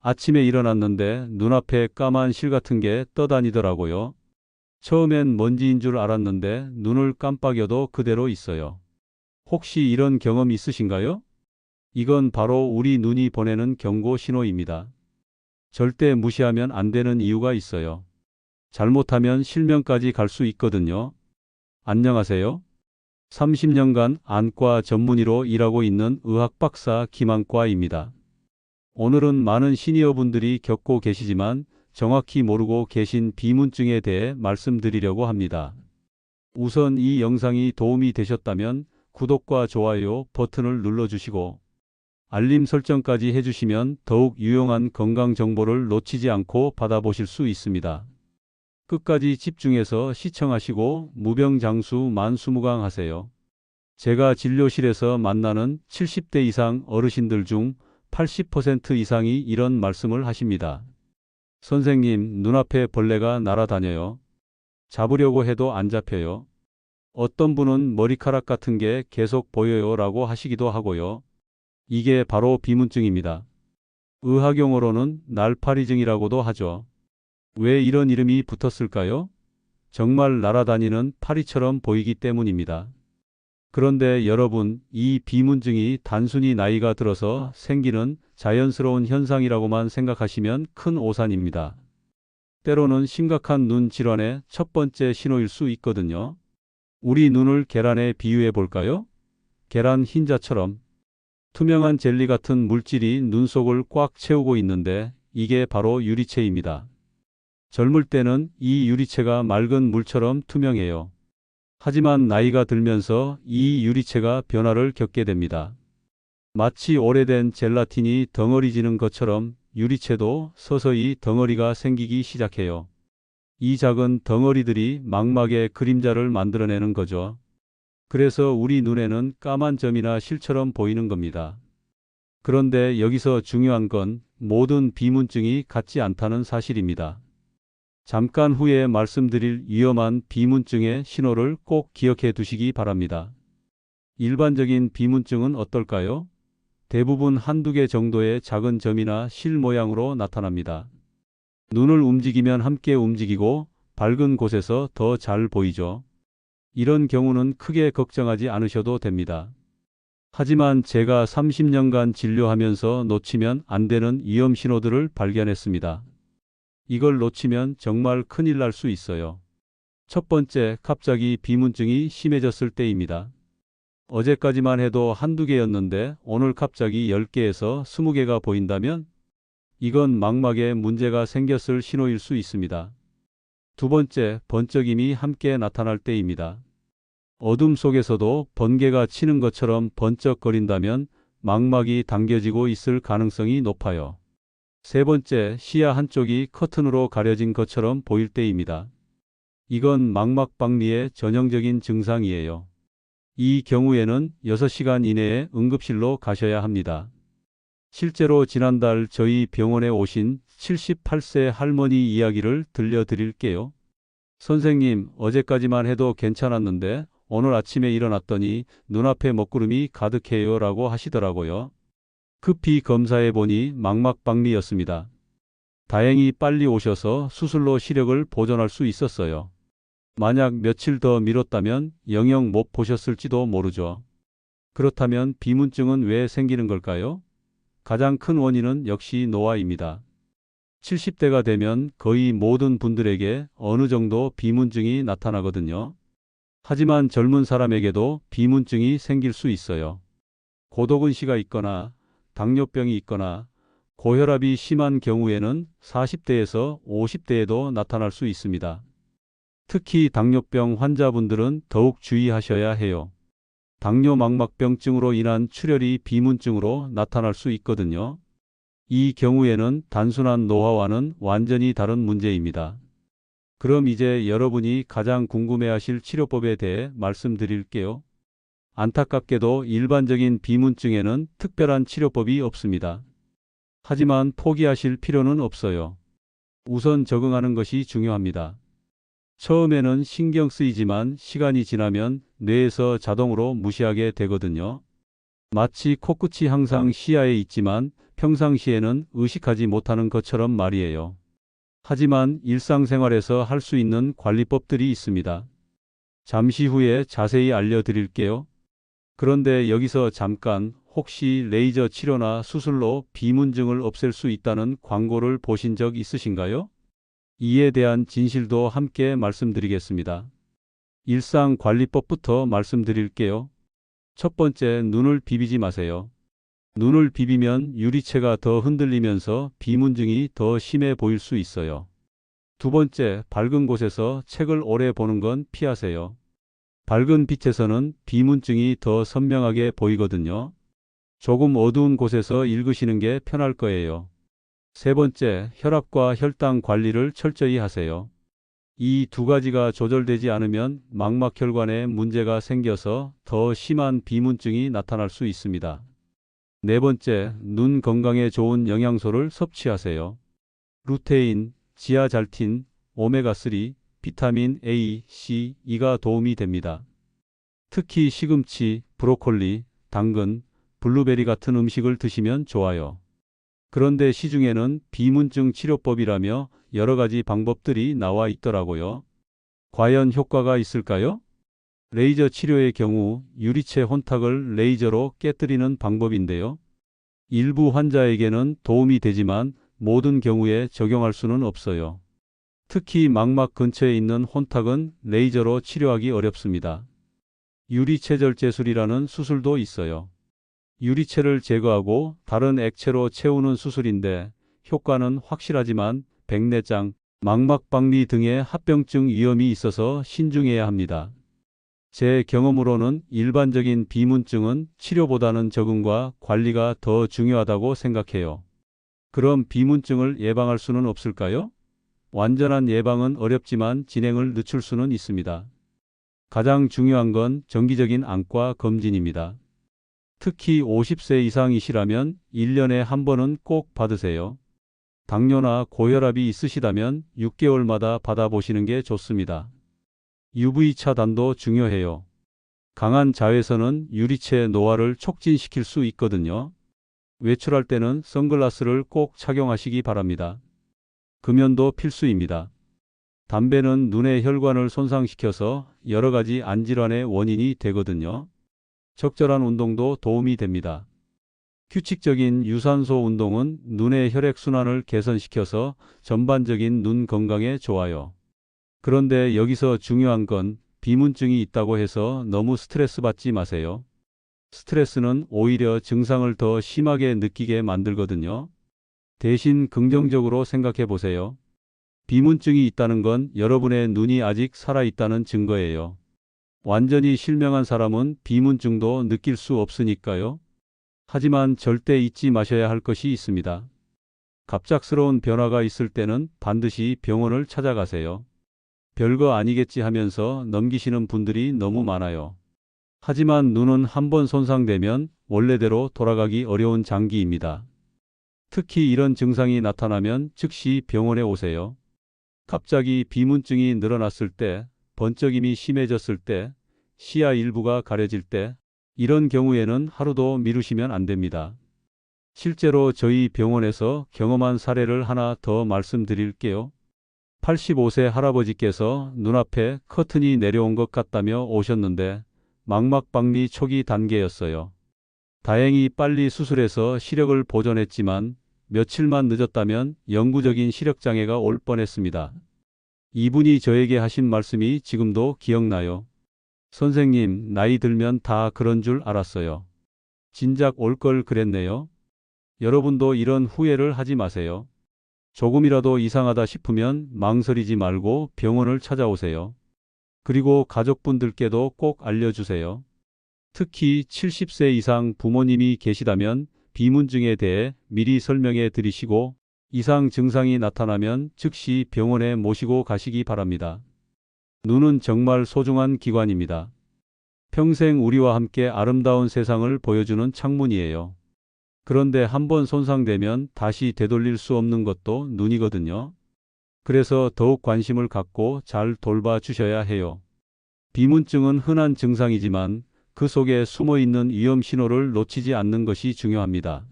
아침에 일어났는데 눈앞에 까만 실 같은 게 떠다니더라고요. 처음엔 먼지인 줄 알았는데 눈을 깜빡여도 그대로 있어요. 혹시 이런 경험 있으신가요? 이건 바로 우리 눈이 보내는 경고 신호입니다. 절대 무시하면 안 되는 이유가 있어요. 잘못하면 실명까지 갈 수 있거든요. 안녕하세요. 30년간 안과 전문의로 일하고 있는 의학 박사 김한과입니다. 오늘은 많은 시니어분들이 겪고 계시지만 정확히 모르고 계신 비문증에 대해 말씀드리려고 합니다. 우선 이 영상이 도움이 되셨다면 구독과 좋아요 버튼을 눌러주시고 알림 설정까지 해주시면 더욱 유용한 건강 정보를 놓치지 않고 받아보실 수 있습니다. 끝까지 집중해서 시청하시고 무병장수 만수무강하세요. 제가 진료실에서 만나는 70대 이상 어르신들 중 80% 이상이 이런 말씀을 하십니다. 선생님, 눈앞에 벌레가 날아다녀요. 잡으려고 해도 안 잡혀요. 어떤 분은 머리카락 같은 게 계속 보여요 라고 하시기도 하고요. 이게 바로 비문증입니다. 의학용어로는 날파리증이라고도 하죠. 왜 이런 이름이 붙었을까요? 정말 날아다니는 파리처럼 보이기 때문입니다. 그런데 여러분, 이 비문증이 단순히 나이가 들어서 생기는 자연스러운 현상이라고만 생각하시면 큰 오산입니다. 때로는 심각한 눈 질환의 첫 번째 신호일 수 있거든요. 우리 눈을 계란에 비유해 볼까요? 계란 흰자처럼 투명한 젤리 같은 물질이 눈 속을 꽉 채우고 있는데 이게 바로 유리체입니다. 젊을 때는 이 유리체가 맑은 물처럼 투명해요. 하지만 나이가 들면서 이 유리체가 변화를 겪게 됩니다. 마치 오래된 젤라틴이 덩어리지는 것처럼 유리체도 서서히 덩어리가 생기기 시작해요. 이 작은 덩어리들이 망막의 그림자를 만들어내는 거죠. 그래서 우리 눈에는 까만 점이나 실처럼 보이는 겁니다. 그런데 여기서 중요한 건 모든 비문증이 같지 않다는 사실입니다. 잠깐 후에 말씀드릴 위험한 비문증의 신호를 꼭 기억해 두시기 바랍니다. 일반적인 비문증은 어떨까요? 대부분 한두 개 정도의 작은 점이나 실 모양으로 나타납니다. 눈을 움직이면 함께 움직이고 밝은 곳에서 더 잘 보이죠. 이런 경우는 크게 걱정하지 않으셔도 됩니다. 하지만 제가 30년간 진료하면서 놓치면 안 되는 위험 신호들을 발견했습니다. 이걸 놓치면 정말 큰일 날 수 있어요. 첫 번째, 갑자기 비문증이 심해졌을 때입니다. 어제까지만 해도 한두 개였는데 오늘 갑자기 10개에서 20개가 보인다면 이건 망막에 문제가 생겼을 신호일 수 있습니다. 두 번째, 번쩍임이 함께 나타날 때입니다. 어둠 속에서도 번개가 치는 것처럼 번쩍거린다면 망막이 당겨지고 있을 가능성이 높아요. 세 번째, 시야 한쪽이 커튼으로 가려진 것처럼 보일 때입니다. 이건 망막박리의 전형적인 증상이에요. 이 경우에는 6시간 이내에 응급실로 가셔야 합니다. 실제로 지난달 저희 병원에 오신 78세 할머니 이야기를 들려드릴게요. 선생님, 어제까지만 해도 괜찮았는데 오늘 아침에 일어났더니 눈앞에 먹구름이 가득해요 라고 하시더라고요. 급히 검사해 보니 망막박리였습니다. 다행히 빨리 오셔서 수술로 시력을 보존할 수 있었어요. 만약 며칠 더 미뤘다면 영영 못 보셨을지도 모르죠. 그렇다면 비문증은 왜 생기는 걸까요? 가장 큰 원인은 역시 노화입니다. 70대가 되면 거의 모든 분들에게 어느 정도 비문증이 나타나거든요. 하지만 젊은 사람에게도 비문증이 생길 수 있어요. 고도근시가 있거나 당뇨병이 있거나 고혈압이 심한 경우에는 40대에서 50대에도 나타날 수 있습니다. 특히 당뇨병 환자분들은 더욱 주의하셔야 해요. 당뇨망막병증으로 인한 출혈이 비문증으로 나타날 수 있거든요. 이 경우에는 단순한 노화와는 완전히 다른 문제입니다. 그럼 이제 여러분이 가장 궁금해하실 치료법에 대해 말씀드릴게요. 안타깝게도 일반적인 비문증에는 특별한 치료법이 없습니다. 하지만 포기하실 필요는 없어요. 우선 적응하는 것이 중요합니다. 처음에는 신경 쓰이지만 시간이 지나면 뇌에서 자동으로 무시하게 되거든요. 마치 코끝이 항상 시야에 있지만 평상시에는 의식하지 못하는 것처럼 말이에요. 하지만 일상생활에서 할 수 있는 관리법들이 있습니다. 잠시 후에 자세히 알려드릴게요. 그런데 여기서 잠깐, 혹시 레이저 치료나 수술로 비문증을 없앨 수 있다는 광고를 보신 적 있으신가요? 이에 대한 진실도 함께 말씀드리겠습니다. 일상관리법부터 말씀드릴게요. 첫 번째, 눈을 비비지 마세요. 눈을 비비면 유리체가 더 흔들리면서 비문증이 더 심해 보일 수 있어요. 두 번째, 밝은 곳에서 책을 오래 보는 건 피하세요. 밝은 빛에서는 비문증이 더 선명하게 보이거든요. 조금 어두운 곳에서 읽으시는 게 편할 거예요. 세 번째, 혈압과 혈당 관리를 철저히 하세요. 이 두 가지가 조절되지 않으면 망막혈관에 문제가 생겨서 더 심한 비문증이 나타날 수 있습니다. 네 번째, 눈 건강에 좋은 영양소를 섭취하세요. 루테인, 지아잘틴, 오메가3, 비타민 A, C, E가 도움이 됩니다. 특히 시금치, 브로콜리, 당근, 블루베리 같은 음식을 드시면 좋아요. 그런데 시중에는 비문증 치료법이라며 여러 가지 방법들이 나와 있더라고요. 과연 효과가 있을까요? 레이저 치료의 경우 유리체 혼탁을 레이저로 깨뜨리는 방법인데요. 일부 환자에게는 도움이 되지만 모든 경우에 적용할 수는 없어요. 특히 망막 근처에 있는 혼탁은 레이저로 치료하기 어렵습니다. 유리체절제술이라는 수술도 있어요. 유리체를 제거하고 다른 액체로 채우는 수술인데 효과는 확실하지만 백내장, 망막박리 등의 합병증 위험이 있어서 신중해야 합니다. 제 경험으로는 일반적인 비문증은 치료보다는 적응과 관리가 더 중요하다고 생각해요. 그럼 비문증을 예방할 수는 없을까요? 완전한 예방은 어렵지만 진행을 늦출 수는 있습니다. 가장 중요한 건 정기적인 안과 검진입니다. 특히 50세 이상이시라면 1년에 한 번은 꼭 받으세요. 당뇨나 고혈압이 있으시다면 6개월마다 받아보시는 게 좋습니다. UV 차단도 중요해요. 강한 자외선은 유리체 노화를 촉진시킬 수 있거든요. 외출할 때는 선글라스를 꼭 착용하시기 바랍니다. 금연도 필수입니다. 담배는 눈의 혈관을 손상시켜서 여러 가지 안질환의 원인이 되거든요. 적절한 운동도 도움이 됩니다. 규칙적인 유산소 운동은 눈의 혈액순환을 개선시켜서 전반적인 눈 건강에 좋아요. 그런데 여기서 중요한 건 비문증이 있다고 해서 너무 스트레스 받지 마세요. 스트레스는 오히려 증상을 더 심하게 느끼게 만들거든요. 대신 긍정적으로 생각해 보세요. 비문증이 있다는 건 여러분의 눈이 아직 살아있다는 증거예요. 완전히 실명한 사람은 비문증도 느낄 수 없으니까요. 하지만 절대 잊지 마셔야 할 것이 있습니다. 갑작스러운 변화가 있을 때는 반드시 병원을 찾아가세요. 별거 아니겠지 하면서 넘기시는 분들이 너무 많아요. 하지만 눈은 한번 손상되면 원래대로 돌아가기 어려운 장기입니다. 특히 이런 증상이 나타나면 즉시 병원에 오세요. 갑자기 비문증이 늘어났을 때, 번쩍임이 심해졌을 때, 시야 일부가 가려질 때, 이런 경우에는 하루도 미루시면 안 됩니다. 실제로 저희 병원에서 경험한 사례를 하나 더 말씀드릴게요. 85세 할아버지께서 눈앞에 커튼이 내려온 것 같다며 오셨는데 망막박리 초기 단계였어요. 다행히 빨리 수술해서 시력을 보존했지만 며칠만 늦었다면 영구적인 시력장애가 올 뻔했습니다. 이분이 저에게 하신 말씀이 지금도 기억나요. 선생님, 나이 들면 다 그런 줄 알았어요. 진작 올 걸 그랬네요. 여러분도 이런 후회를 하지 마세요. 조금이라도 이상하다 싶으면 망설이지 말고 병원을 찾아오세요. 그리고 가족분들께도 꼭 알려주세요. 특히 70세 이상 부모님이 계시다면 비문증에 대해 미리 설명해 드리시고 이상 증상이 나타나면 즉시 병원에 모시고 가시기 바랍니다. 눈은 정말 소중한 기관입니다. 평생 우리와 함께 아름다운 세상을 보여주는 창문이에요. 그런데 한번 손상되면 다시 되돌릴 수 없는 것도 눈이거든요. 그래서 더욱 관심을 갖고 잘 돌봐 주셔야 해요. 비문증은 흔한 증상이지만 그 속에 숨어 있는 위험 신호를 놓치지 않는 것이 중요합니다.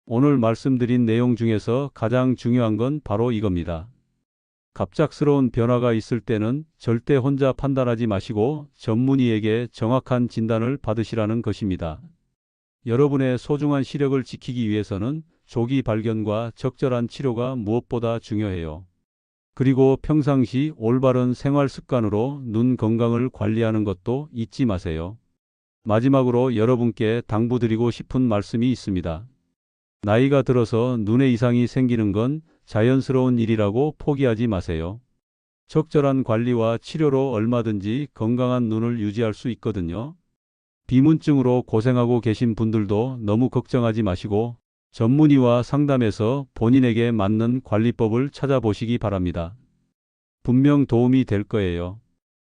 오늘 말씀드린 내용 중에서 가장 중요한 건 바로 이겁니다. 갑작스러운 변화가 있을 때는 절대 혼자 판단하지 마시고 전문의에게 정확한 진단을 받으시라는 것입니다. 여러분의 소중한 시력을 지키기 위해서는 조기 발견과 적절한 치료가 무엇보다 중요해요. 그리고 평상시 올바른 생활 습관으로 눈 건강을 관리하는 것도 잊지 마세요. 마지막으로 여러분께 당부드리고 싶은 말씀이 있습니다. 나이가 들어서 눈에 이상이 생기는 건 자연스러운 일이라고 포기하지 마세요. 적절한 관리와 치료로 얼마든지 건강한 눈을 유지할 수 있거든요. 비문증으로 고생하고 계신 분들도 너무 걱정하지 마시고 전문의와 상담해서 본인에게 맞는 관리법을 찾아보시기 바랍니다. 분명 도움이 될 거예요.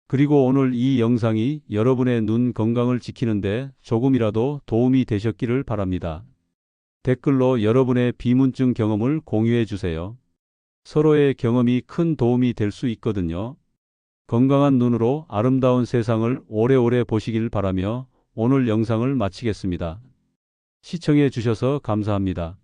그리고 오늘 이 영상이 여러분의 눈 건강을 지키는데 조금이라도 도움이 되셨기를 바랍니다. 댓글로 여러분의 비문증 경험을 공유해 주세요. 서로의 경험이 큰 도움이 될 수 있거든요. 건강한 눈으로 아름다운 세상을 오래오래 보시길 바라며 오늘 영상을 마치겠습니다. 시청해 주셔서 감사합니다.